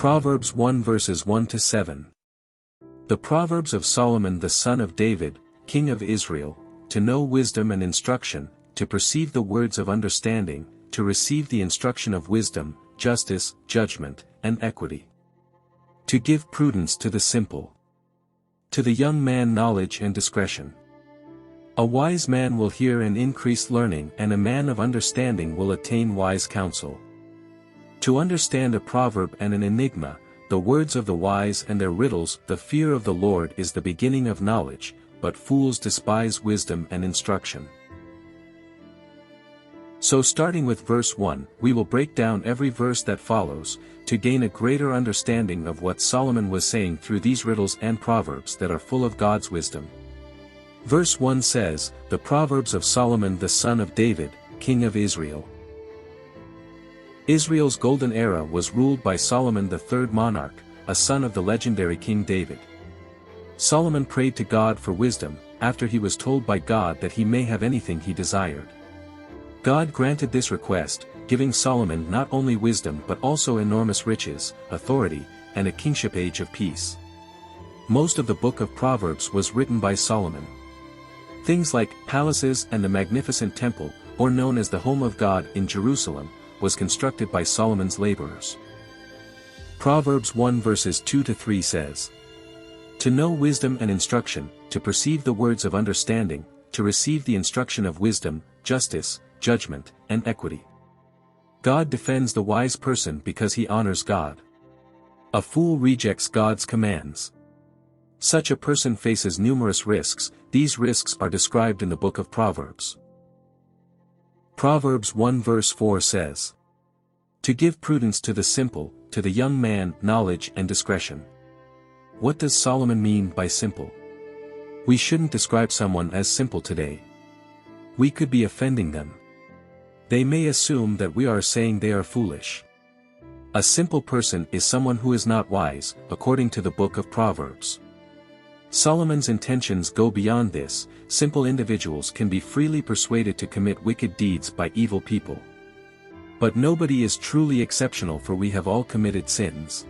Proverbs 1 verses 1 to 7. The Proverbs of Solomon the son of David, king of Israel, to know wisdom and instruction, to perceive the words of understanding, to receive the instruction of wisdom, justice, judgment, and equity. To give prudence to the simple. To the young man knowledge and discretion. A wise man will hear and increase learning, and a man of understanding will attain wise counsel. To understand a proverb and an enigma, the words of the wise and their riddles, the fear of the Lord is the beginning of knowledge, but fools despise wisdom and instruction. So starting with verse 1, we will break down every verse that follows, to gain a greater understanding of what Solomon was saying through these riddles and proverbs that are full of God's wisdom. Verse 1 says, the Proverbs of Solomon the son of David, king of Israel. Israel's golden era was ruled by Solomon the third monarch, a son of the legendary King David. Solomon prayed to God for wisdom, after he was told by God that he may have anything he desired. God granted this request, giving Solomon not only wisdom but also enormous riches, authority, and a kingship age of peace. Most of the book of Proverbs was written by Solomon. Things like palaces and the magnificent temple, or known as the home of God in Jerusalem, was constructed by Solomon's laborers. Proverbs 1 verses 2 to 3 says, to know wisdom and instruction, to perceive the words of understanding, to receive the instruction of wisdom, justice, judgment, and equity. God defends the wise person because he honors God. A fool rejects God's commands. Such a person faces numerous risks. These risks are described in the book of Proverbs. Proverbs 1 verse 4 says, to give prudence to the simple, to the young man knowledge and discretion. What does Solomon mean by simple? We shouldn't describe someone as simple today. We could be offending them. They may assume that we are saying they are foolish. A simple person is someone who is not wise, according to the book of Proverbs. Solomon's intentions go beyond this. Simple individuals can be freely persuaded to commit wicked deeds by evil people. But nobody is truly exceptional, for we have all committed sins.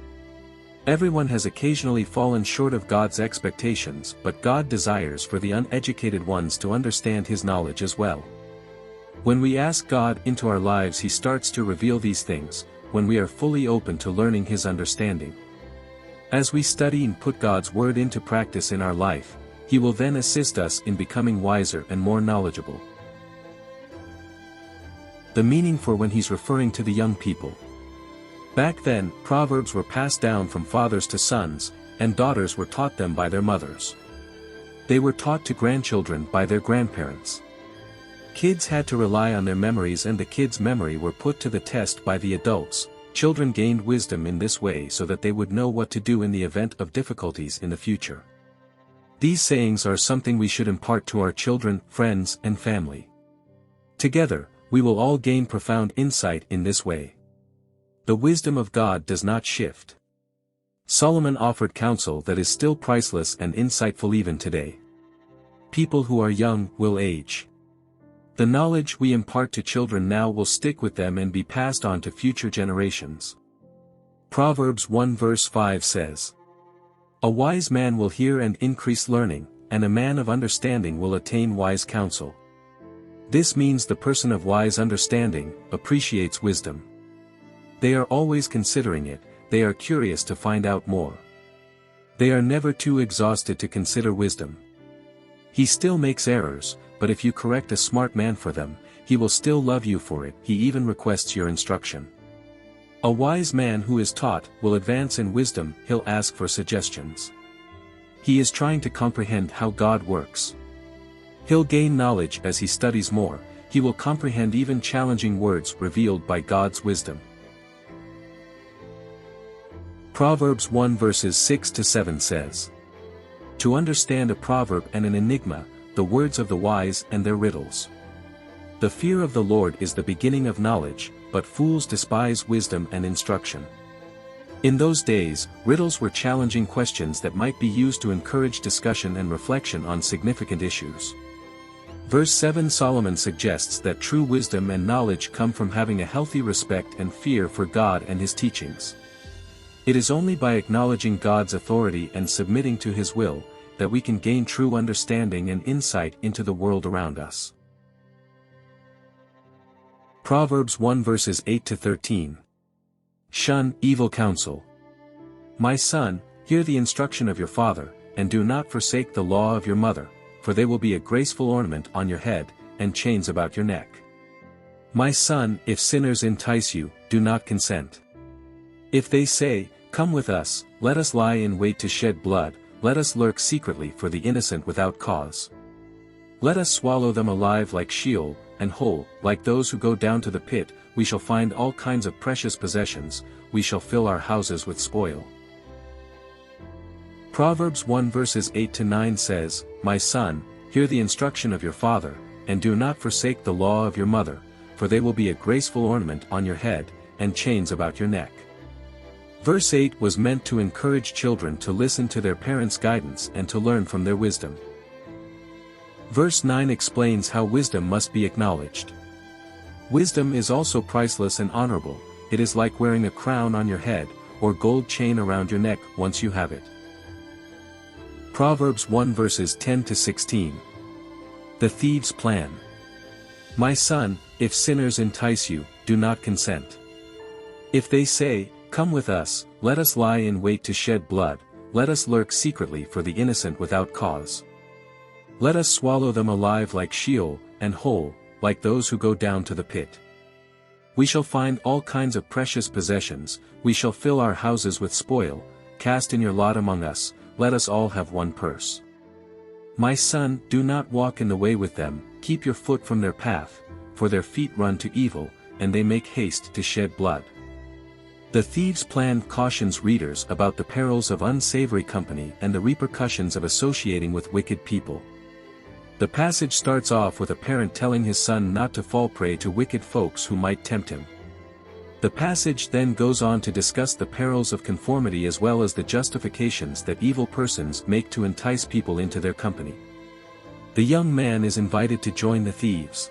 Everyone has occasionally fallen short of God's expectations, but God desires for the uneducated ones to understand His knowledge as well. When we ask God into our lives, He starts to reveal these things, when we are fully open to learning His understanding. As we study and put God's word into practice in our life, He will then assist us in becoming wiser and more knowledgeable. The meaning for when He's referring to the young people. Back then, proverbs were passed down from fathers to sons, and daughters were taught them by their mothers. They were taught to grandchildren by their grandparents. Kids had to rely on their memories, and the kids' memory were put to the test by the adults. Children gained wisdom in this way so that they would know what to do in the event of difficulties in the future. These sayings are something we should impart to our children, friends, and family. Together, we will all gain profound insight in this way. The wisdom of God does not shift. Solomon offered counsel that is still priceless and insightful even today. People who are young will age. The knowledge we impart to children now will stick with them and be passed on to future generations. Proverbs 1 verse 5 says, a wise man will hear and increase learning, and a man of understanding will attain wise counsel. This means the person of wise understanding appreciates wisdom. They are always considering it, they are curious to find out more. They are never too exhausted to consider wisdom. He still makes errors, but if you correct a smart man for them, he will still love you for it. He even requests your instruction. A wise man who is taught will advance in wisdom. He'll ask for suggestions. He is trying to comprehend how God works. He'll gain knowledge as he studies more. He will comprehend even challenging words revealed by God's wisdom. Proverbs 1 verses 6 to 7 says, to understand a proverb and an enigma, the words of the wise and their riddles. The fear of the Lord is the beginning of knowledge, but fools despise wisdom and instruction. In those days, riddles were challenging questions that might be used to encourage discussion and reflection on significant issues. Verse 7, Solomon suggests that true wisdom and knowledge come from having a healthy respect and fear for God and His teachings. It is only by acknowledging God's authority and submitting to His will, that we can gain true understanding and insight into the world around us. Proverbs 1 verses 8 to 13. Shun evil counsel. My son, hear the instruction of your father, and do not forsake the law of your mother, for they will be a graceful ornament on your head, and chains about your neck. My son, if sinners entice you, do not consent. If they say, come with us, let us lie in wait to shed blood, let us lurk secretly for the innocent without cause. Let us swallow them alive like Sheol, and whole, like those who go down to the pit, we shall find all kinds of precious possessions, we shall fill our houses with spoil. Proverbs 1 verses 8 to 9 says, My son, hear the instruction of your father, and do not forsake the law of your mother, for they will be a graceful ornament on your head, and chains about your neck. Verse 8 was meant to encourage children to listen to their parents' guidance and to learn from their wisdom. Verse 9 explains how wisdom must be acknowledged. Wisdom is also priceless and honorable, it is like wearing a crown on your head, or gold chain around your neck once you have it. Proverbs 1 verses 10 to 16. The thieves' plan. My son, if sinners entice you, do not consent. If they say, come with us, let us lie in wait to shed blood, let us lurk secretly for the innocent without cause. Let us swallow them alive like Sheol, and whole, like those who go down to the pit. We shall find all kinds of precious possessions, we shall fill our houses with spoil, cast in your lot among us, let us all have one purse. My son, do not walk in the way with them, keep your foot from their path, for their feet run to evil, and they make haste to shed blood. The thieves' plan cautions readers about the perils of unsavory company and the repercussions of associating with wicked people. The passage starts off with a parent telling his son not to fall prey to wicked folks who might tempt him. The passage then goes on to discuss the perils of conformity as well as the justifications that evil persons make to entice people into their company. The young man is invited to join the thieves.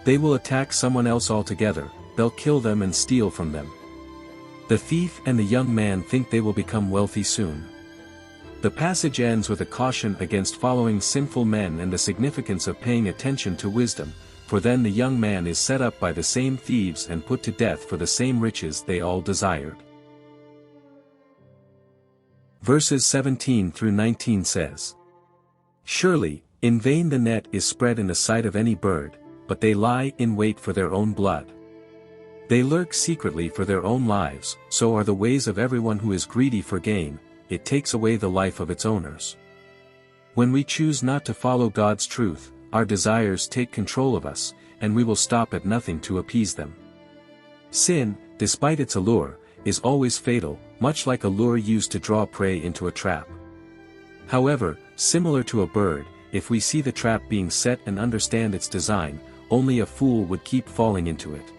They will attack someone else altogether, they'll kill them and steal from them. The thief and the young man think they will become wealthy soon. The passage ends with a caution against following sinful men and the significance of paying attention to wisdom, for then the young man is set up by the same thieves and put to death for the same riches they all desired. Verses 17 through 19 says, Surely, in vain the net is spread in the sight of any bird, but they lie in wait for their own blood. They lurk secretly for their own lives, so are the ways of everyone who is greedy for gain, it takes away the life of its owners. When we choose not to follow God's truth, our desires take control of us, and we will stop at nothing to appease them. Sin, despite its allure, is always fatal, much like a lure used to draw prey into a trap. However, similar to a bird, if we see the trap being set and understand its design, only a fool would keep falling into it.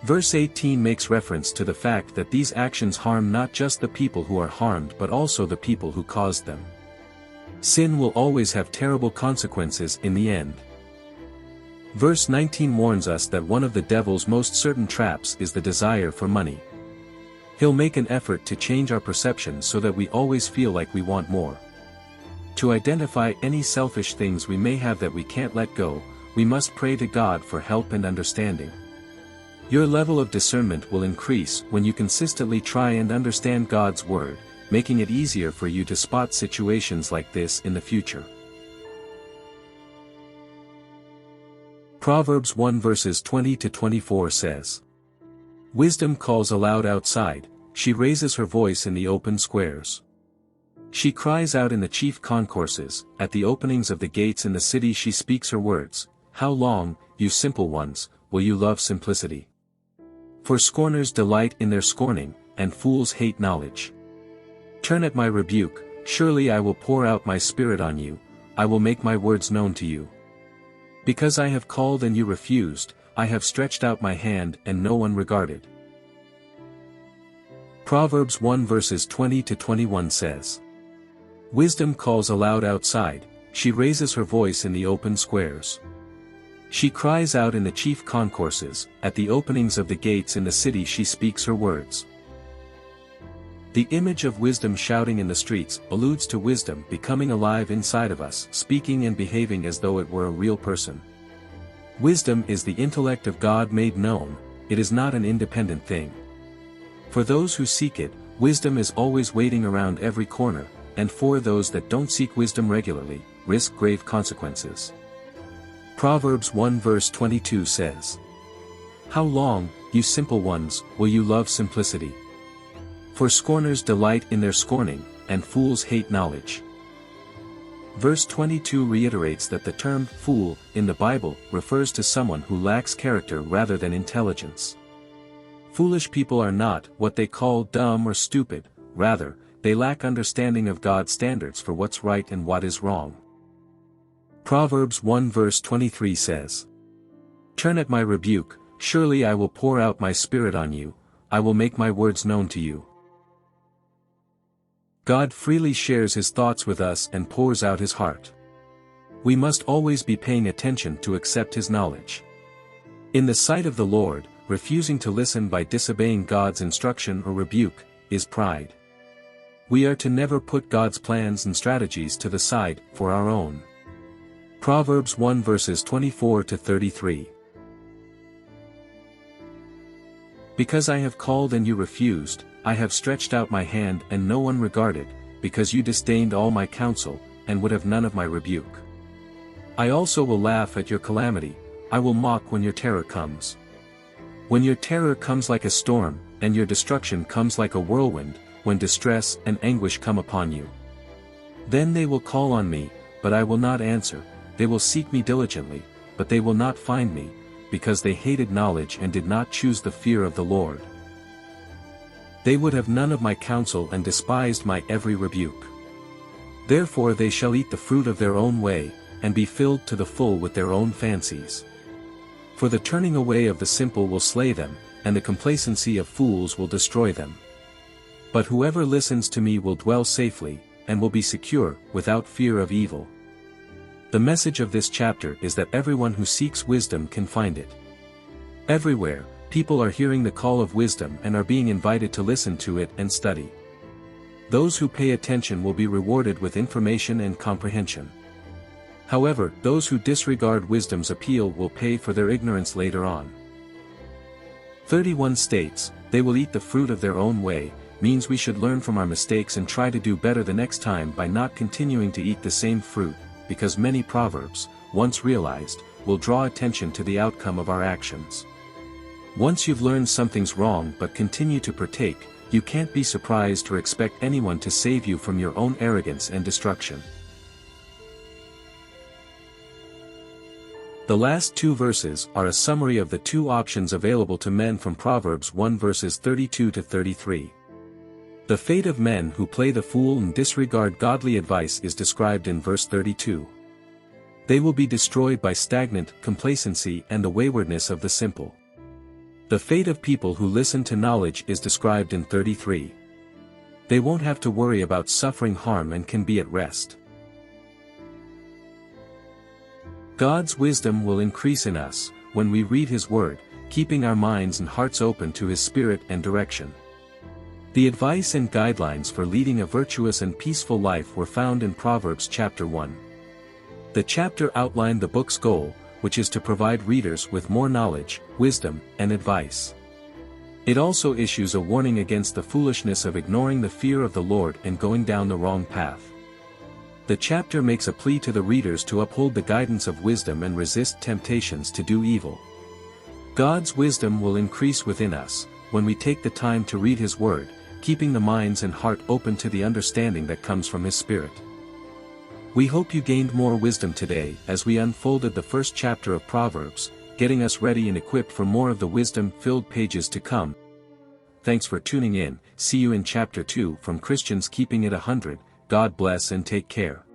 Verse 18 makes reference to the fact that these actions harm not just the people who are harmed but also the people who caused them. Sin will always have terrible consequences in the end. Verse 19 warns us that one of the devil's most certain traps is the desire for money. He'll make an effort to change our perception so that we always feel like we want more. To identify any selfish things we may have that we can't let go, we must pray to God for help and understanding. Your level of discernment will increase when you consistently try and understand God's Word, making it easier for you to spot situations like this in the future. Proverbs 1 verses 20 to 24 says, Wisdom calls aloud outside, she raises her voice in the open squares. She cries out in the chief concourses, at the openings of the gates in the city she speaks her words, How long, you simple ones, will you love simplicity? For scorners delight in their scorning, and fools hate knowledge. Turn at my rebuke, surely I will pour out my spirit on you, I will make my words known to you. Because I have called and you refused, I have stretched out my hand and no one regarded. Proverbs 1 verses 20 to 21 says, Wisdom calls aloud outside, she raises her voice in the open squares. She cries out in the chief concourses, at the openings of the gates in the city she speaks her words. The image of wisdom shouting in the streets alludes to wisdom becoming alive inside of us, speaking and behaving as though it were a real person. Wisdom is the intellect of God made known, it is not an independent thing. For those who seek it, wisdom is always waiting around every corner, and for those that don't seek wisdom regularly, risk grave consequences. Proverbs 1 verse 22 says, "How long, you simple ones, will you love simplicity? For scorners delight in their scorning, and fools hate knowledge." Verse 22 reiterates that the term fool in the Bible refers to someone who lacks character rather than intelligence. Foolish people are not what they call dumb or stupid, rather, they lack understanding of God's standards for what's right and what is wrong. Proverbs 1 verse 23 says, "Turn at my rebuke, surely I will pour out my spirit on you, I will make my words known to you." God freely shares his thoughts with us and pours out his heart. We must always be paying attention to accept his knowledge. In the sight of the Lord, refusing to listen by disobeying God's instruction or rebuke, is pride. We are to never put God's plans and strategies to the side for our own. Proverbs 1 verses 24 to 33. Because I have called and you refused, I have stretched out my hand and no one regarded, because you disdained all my counsel, and would have none of my rebuke. I also will laugh at your calamity, I will mock when your terror comes. When your terror comes like a storm, and your destruction comes like a whirlwind, when distress and anguish come upon you. Then they will call on me, but I will not answer, they will seek me diligently, but they will not find me, because they hated knowledge and did not choose the fear of the Lord. They would have none of my counsel and despised my every rebuke. Therefore they shall eat the fruit of their own way, and be filled to the full with their own fancies. For the turning away of the simple will slay them, and the complacency of fools will destroy them. But whoever listens to me will dwell safely, and will be secure, without fear of evil. The message of this chapter is that everyone who seeks wisdom can find it. Everywhere, people are hearing the call of wisdom and are being invited to listen to it and study. Those who pay attention will be rewarded with information and comprehension. However, those who disregard wisdom's appeal will pay for their ignorance later on. 31 states, "They will eat the fruit of their own way," means we should learn from our mistakes and try to do better the next time by not continuing to eat the same fruit, because many proverbs, once realized, will draw attention to the outcome of our actions. Once you've learned something's wrong but continue to partake, you can't be surprised or expect anyone to save you from your own arrogance and destruction. The last two verses are a summary of the two options available to men from Proverbs 1 verses 32 to 33. The fate of men who play the fool and disregard godly advice is described in verse 32. They will be destroyed by stagnant complacency and the waywardness of the simple. The fate of people who listen to knowledge is described in 33. They won't have to worry about suffering harm and can be at rest. God's wisdom will increase in us when we read His Word, keeping our minds and hearts open to His Spirit and direction. The advice and guidelines for leading a virtuous and peaceful life were found in Proverbs chapter 1. The chapter outlined the book's goal, which is to provide readers with more knowledge, wisdom, and advice. It also issues a warning against the foolishness of ignoring the fear of the Lord and going down the wrong path. The chapter makes a plea to the readers to uphold the guidance of wisdom and resist temptations to do evil. God's wisdom will increase within us when we take the time to read His Word, keeping the minds and heart open to the understanding that comes from His Spirit. We hope you gained more wisdom today as we unfolded the first chapter of Proverbs, getting us ready and equipped for more of the wisdom-filled pages to come. Thanks for tuning in. See you in chapter 2 from Christians Keeping It 100. God bless and take care.